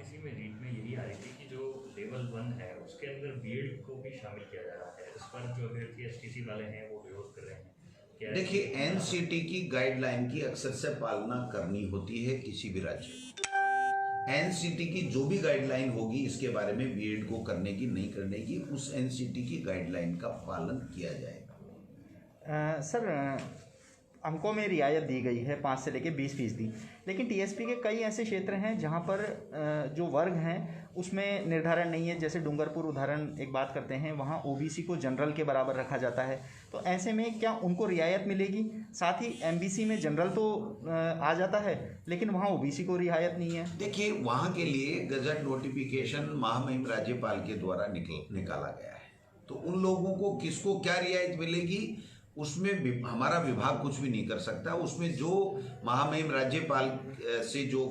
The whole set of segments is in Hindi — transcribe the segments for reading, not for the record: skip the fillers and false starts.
इसी में रीट में यही आ रही थी कि जो लेवल 1 है उसके अंदर बीएड को भी शामिल किया जा रहा है। इस पर जो अभ्यर्थी एसटीसी वाले हैं वो विरोध कर रहे हैं। क्या देखिए, एनसीटी की गाइडलाइन की अक्सर से पालना करनी होती है किसी भी राज्य में। एनसीटी की जो भी गाइडलाइन होगी इसके बारे में बीएड को करने की नहीं करने की, उस एनसीटी की गाइडलाइन का पालन किया जाएगा। सर, अंकों में रियायत दी गई है 5 से लेकर 20%, लेकिन टीएसपी के कई ऐसे क्षेत्र हैं जहां पर जो वर्ग हैं उसमें निर्धारण नहीं है। जैसे डूंगरपुर उदाहरण एक बात करते हैं, वहां ओबीसी को जनरल के बराबर रखा जाता है। तो ऐसे में क्या उनको रियायत मिलेगी? साथ ही एमबीसी में जनरल तो आ जाता है लेकिन वहाँ ओबीसी को रियायत नहीं है। देखिए, वहाँ के लिए गजट नोटिफिकेशन महामहिम राज्यपाल के द्वारा निकाला गया है, तो उन लोगों को किसको क्या रियायत मिलेगी उसमें हमारा विभाग कुछ भी नहीं कर सकता। उसमें जो महामहिम राज्यपाल से जो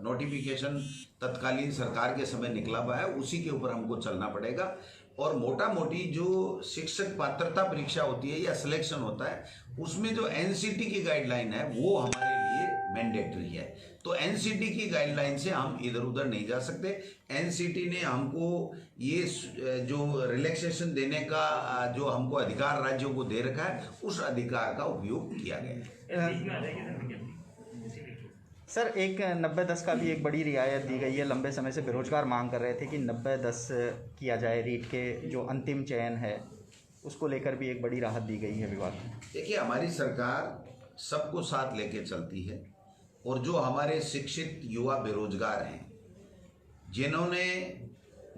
नोटिफिकेशन तत्कालीन सरकार के समय निकला हुआ है उसी के ऊपर हमको चलना पड़ेगा। और मोटा मोटी जो शिक्षक पात्रता परीक्षा होती है या सिलेक्शन होता है उसमें जो एनसीटी की गाइडलाइन है वो हमारे लिए मैंडेटरी है। तो एनसीटी की गाइडलाइन से हम इधर उधर नहीं जा सकते। एनसीटी ने हमको ये जो रिलैक्सेशन देने का जो हमको अधिकार राज्यों को दे रखा है उस अधिकार का उपयोग किया गया है। सर, एक 90-10 का भी एक बड़ी रियायत दी गई है। लंबे समय से बेरोजगार मांग कर रहे थे कि 90-10 किया जाए। रीट के जो अंतिम चयन है उसको लेकर भी एक बड़ी राहत दी गई है विभाग में। देखिए, हमारी सरकार सबको साथ लेके चलती है और जो हमारे शिक्षित युवा बेरोजगार हैं जिन्होंने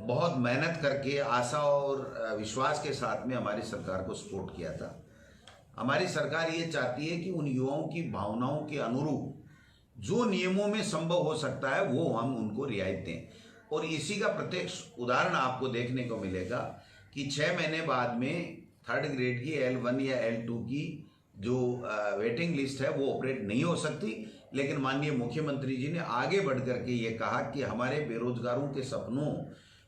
बहुत मेहनत करके आशा और विश्वास के साथ में हमारी सरकार को सपोर्ट किया था, हमारी सरकार ये चाहती है कि उन युवाओं की भावनाओं के अनुरूप जो नियमों में संभव हो सकता है वो हम उनको रियायत दें। और इसी का प्रत्यक्ष उदाहरण आपको देखने को मिलेगा कि 6 महीने बाद में 3rd ग्रेड की L1 या L2 की जो वेटिंग लिस्ट है वो ऑपरेट नहीं हो सकती, लेकिन माननीय मुख्यमंत्री जी ने आगे बढ़ करके ये कहा कि हमारे बेरोजगारों के सपनों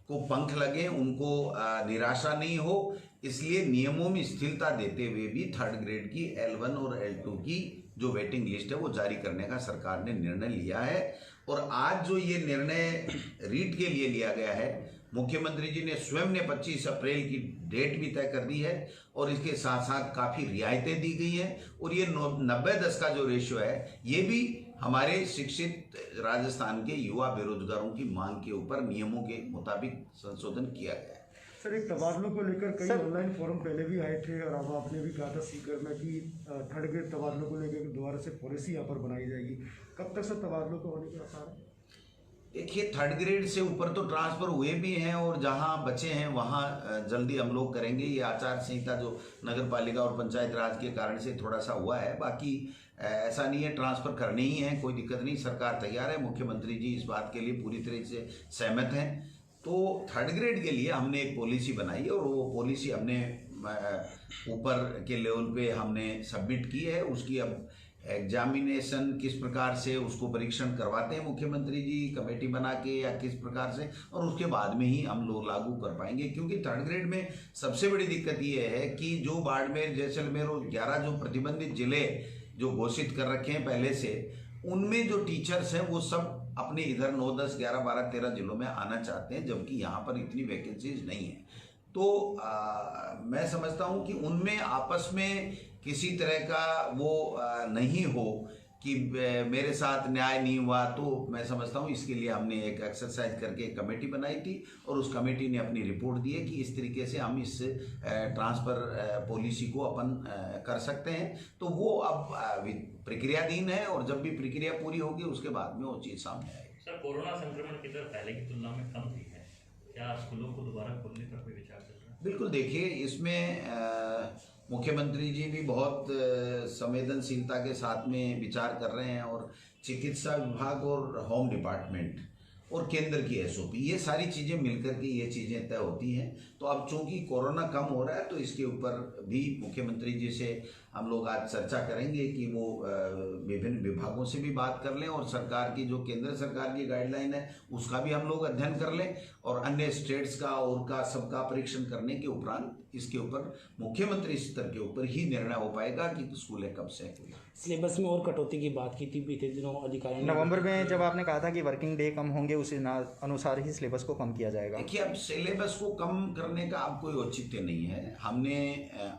को पंख लगे, उनको निराशा नहीं हो, इसलिए नियमों में स्थिरता देते हुए भी 3rd ग्रेड की L1 और L2 की जो वेटिंग लिस्ट है वो जारी करने का सरकार ने निर्णय लिया है। और आज जो ये निर्णय रीट के लिए लिया गया है, मुख्यमंत्री जी ने स्वयं ने 25 अप्रैल की डेट भी तय कर दी है और इसके साथ साथ काफ़ी रियायतें दी गई हैं। और ये 90-10 का जो रेशियो है ये भी हमारे शिक्षित राजस्थान के युवा बेरोजगारों की मांग के ऊपर नियमों के मुताबिक संशोधन किया गया है। सर, एक तबादलों को लेकर कई ऑनलाइन फोरम पहले भी आए थे और अब आपने भी कहा था सीकर में कि 3rd ग्रेड तबादलों को लेकर दोबारा से पॉलिसी यहाँ पर बनाई जाएगी। कब तक सर तबादलों को होने के आसार है? देखिए, 3rd ग्रेड से ऊपर तो ट्रांसफ़र हुए भी हैं और जहां बचे हैं वहां जल्दी हम लोग करेंगे। ये आचार संहिता जो नगर पालिका और पंचायत राज के कारण से थोड़ा सा हुआ है, बाकी ऐसा नहीं है, ट्रांसफ़र करने ही है, कोई दिक्कत नहीं, सरकार तैयार है। मुख्यमंत्री जी इस बात के लिए पूरी तरह से सहमत हैं। तो 3rd ग्रेड के लिए हमने एक पॉलिसी बनाई है और वो पॉलिसी हमने ऊपर के लेवल पे हमने सबमिट की है। उसकी अब एग्जामिनेशन किस प्रकार से उसको परीक्षण करवाते हैं मुख्यमंत्री जी कमेटी बना के या किस प्रकार से, और उसके बाद में ही हम लोग लागू कर पाएंगे। क्योंकि 3rd ग्रेड में सबसे बड़ी दिक्कत ये है कि जो बाड़मेर, जैसलमेर और 11 जो प्रतिबंधित जिले जो घोषित कर रखे हैं पहले से, उनमें जो टीचर्स हैं वो सब अपने इधर 9, 10, 11, 12, 13 जिलों में आना चाहते हैं, जबकि यहाँ पर इतनी वैकेंसीज नहीं है। तो मैं समझता हूँ कि उनमें आपस में किसी तरह का वो नहीं हो कि मेरे साथ न्याय नहीं हुआ। तो मैं समझता हूँ इसके लिए हमने एक एक्सरसाइज करके एक कमेटी बनाई थी और उस कमेटी ने अपनी रिपोर्ट दी है कि इस तरीके से हम इस ट्रांसफ़र पॉलिसी को अपन कर सकते हैं। तो वो अब प्रक्रियाधीन है और जब भी प्रक्रिया पूरी होगी उसके बाद में वो चीज़ सामने आएगी। सर, कोरोना संक्रमण की दर पहले की तुलना में कम हुई है, क्या स्कूलों को दोबारा खोलने का कोई विचार चल रहा है? बिल्कुल, देखिए, इसमें मुख्यमंत्री जी भी बहुत संवेदनशीलता के साथ में विचार कर रहे हैं और चिकित्सा विभाग और होम डिपार्टमेंट और केंद्र की एसओपी, ये सारी चीज़ें मिलकर के ये चीज़ें तय होती हैं। तो अब चूंकि कोरोना कम हो रहा है तो इसके ऊपर भी मुख्यमंत्री जी से हम लोग आज चर्चा करेंगे कि वो विभिन्न विभागों से भी बात कर लें और सरकार की जो केंद्र सरकार की गाइडलाइन है उसका भी हम लोग अध्ययन कर लें और अन्य स्टेट्स का और का सबका परीक्षण करने के उपरांत इसके ऊपर मुख्यमंत्री स्तर के ऊपर ही निर्णय हो पाएगा कि स्कूलें कब से हुई। सिलेबस में और कटौती की बात की थी बीते दिनों अधिकारियों ने। नवंबर में जब आपने कहा था कि वर्किंग डे कम होंगे उस अनुसार ही सिलेबस को कम किया जाएगा। देखिए, अब सिलेबस को कम करने का अब कोई औचित्य नहीं है। हमने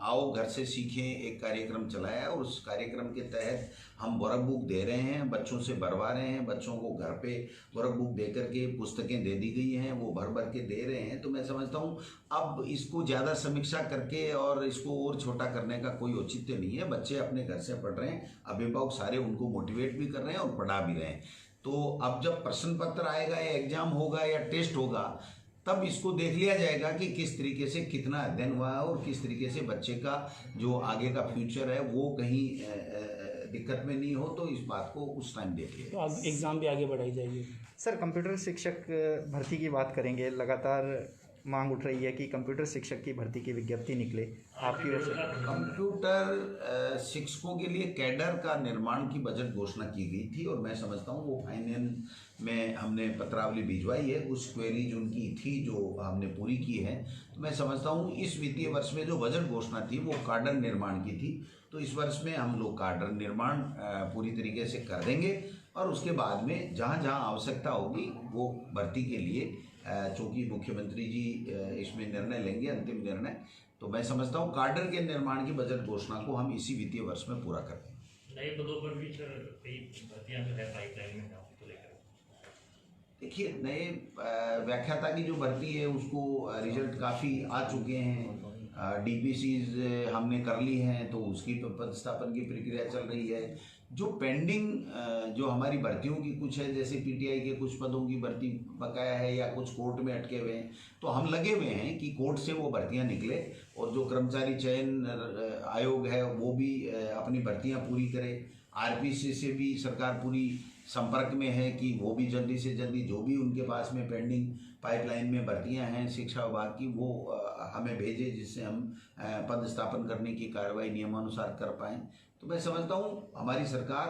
आओ घर से सीखें एक कार्यक्रम चलाया और उस कार्यक्रम के तहत हम वर्क बुक दे रहे हैं, बच्चों से भरवा रहे हैं, बच्चों को घर पे वर्क बुक दे करके पुस्तकें दे दी गई हैं, वो भर भर के दे रहे हैं। तो मैं समझता हूँ अब इसको ज़्यादा समीक्षा करके और इसको और छोटा करने का कोई औचित्य नहीं है। बच्चे अपने घर से पढ़ रहे हैं, अभिभावक सारे उनको मोटिवेट भी कर रहे हैं और पढ़ा भी रहे हैं। तो अब जब प्रश्न पत्र आएगा या एग्जाम होगा या टेस्ट होगा तब इसको देख लिया जाएगा कि किस तरीके से कितना अध्ययन हुआ है और किस तरीके से बच्चे का जो आगे का फ्यूचर है वो कहीं दिक्कत में नहीं हो। तो इस बात को उस टाइम देख लिया। तो अब एग्ज़ाम भी आगे बढ़ाई जाएगी। सर, कंप्यूटर शिक्षक भर्ती की बात करेंगे। लगातार मांग उठ रही है कि कंप्यूटर शिक्षक की भर्ती की विज्ञप्ति निकले आपकी ओर से। कंप्यूटर शिक्षकों के लिए कैडर का निर्माण की बजट घोषणा की गई थी और मैं समझता हूँ वो फाइनेंस में हमने पत्रावली भिजवाई है। उस क्वेरीज उनकी थी जो हमने पूरी की है। तो मैं समझता हूँ इस वित्तीय वर्ष में जो बजट घोषणा थी वो कार्डर निर्माण की थी। तो इस वर्ष में हम लोग कार्डर निर्माण पूरी तरीके से कर देंगे और उसके बाद में जहाँ जहाँ आवश्यकता होगी वो भर्ती के लिए चूँकि मुख्यमंत्री जी इसमें निर्णय लेंगे, अंतिम निर्णय, तो मैं समझता हूँ कार्डर के निर्माण की बजट घोषणा को हम इसी वित्तीय वर्ष में पूरा कर देंगे। नए पदों पर भी सर कई भर्तियां जो है पाइपलाइन में है उसको लेकर। देखिए, नए व्याख्याता की जो भर्ती है उसको रिजल्ट काफ़ी आ चुके हैं। डीपीसीज हमने कर ली हैं तो उसकी पदस्थापन की प्रक्रिया चल रही है। जो पेंडिंग जो हमारी भर्तियों की कुछ है, जैसे पीटीआई के कुछ पदों की भर्ती बकाया है या कुछ कोर्ट में अटके हुए हैं, तो हम लगे हुए हैं कि कोर्ट से वो भर्तियां निकले और जो कर्मचारी चयन आयोग है वो भी अपनी भर्तियां पूरी करे। आरपीसी से भी सरकार पूरी संपर्क में है कि वो भी जल्दी से जल्दी जो भी उनके पास में पेंडिंग पाइपलाइन में भर्तियां हैं शिक्षा विभाग की वो हमें भेजे, जिससे हम पदस्थापन करने की कार्रवाई नियमानुसार कर पाएँ। तो मैं समझता हूँ हमारी सरकार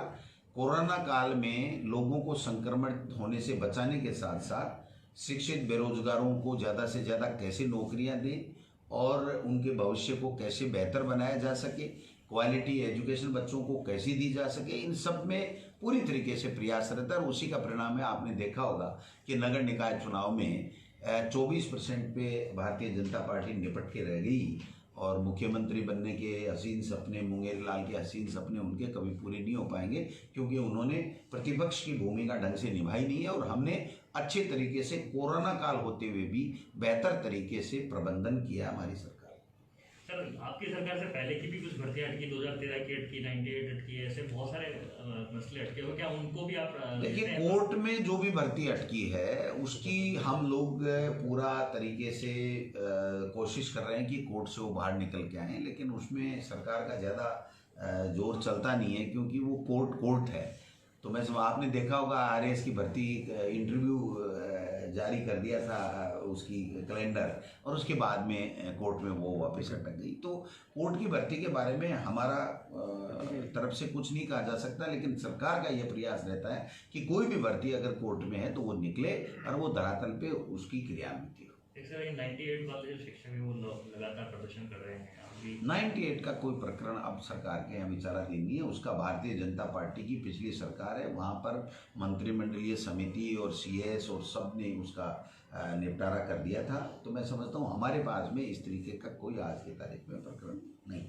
कोरोना काल में लोगों को संक्रमण होने से बचाने के साथ साथ शिक्षित बेरोजगारों को ज़्यादा से ज़्यादा कैसे नौकरियां दें और उनके भविष्य को कैसे बेहतर बनाया जा सके, क्वालिटी एजुकेशन बच्चों को कैसी दी जा सके, इन सब में पूरी तरीके से प्रयासरत है। और उसी का परिणाम है, आपने देखा होगा कि नगर निकाय चुनाव में 24% पे भारतीय जनता पार्टी निपट के रह गई और मुख्यमंत्री बनने के हसीन सपने, मुंगेरी लाल के हसीन सपने उनके कभी पूरे नहीं हो पाएंगे क्योंकि उन्होंने प्रतिपक्ष की भूमिका ढंग से निभाई नहीं है। और हमने अच्छे तरीके से कोरोना काल होते हुए भी बेहतर तरीके से प्रबंधन किया हमारी सरकार। सर, आपकी सरकार से पहले की भी कुछ भर्तियां अटकी, 2013 की अटकी, 98 अटकी, ऐसे बहुत सारे मसले अटके हुए, क्या उनको भी आप देखिए, कोर्ट में जो भी भर्ती अटकी है उसकी हम लोग पूरा तरीके से कोशिश कर रहे हैं कि कोर्ट से वो बाहर निकल के आएँ, लेकिन उसमें सरकार का ज़्यादा जोर चलता नहीं है क्योंकि वो कोर्ट है। तो मैं आपने देखा होगा आरएएस की भर्ती इंटरव्यू जारी कर दिया था उसकी कैलेंडर और उसके बाद में कोर्ट में वो वापस अटक गई। तो कोर्ट की भर्ती के बारे में हमारा तरफ से कुछ नहीं कहा जा सकता, लेकिन सरकार का यह प्रयास रहता है कि कोई भी भर्ती अगर कोर्ट में है तो वो निकले और वो धरातल पे उसकी क्रियान्वित हो। सर, 98 वाले जो शिक्षक है वो लगातार प्रदर्शन कर रहे हैं। 98 का कोई प्रकरण अब सरकार के यहाँ विचाराधीन नहीं है। उसका भारतीय जनता पार्टी की पिछली सरकार है, वहाँ पर मंत्रिमंडलीय समिति और सीएस और सब ने उसका निपटारा कर दिया था। तो मैं समझता हूँ हमारे पास में इस तरीके का कोई आज की तारीख में प्रकरण नहीं।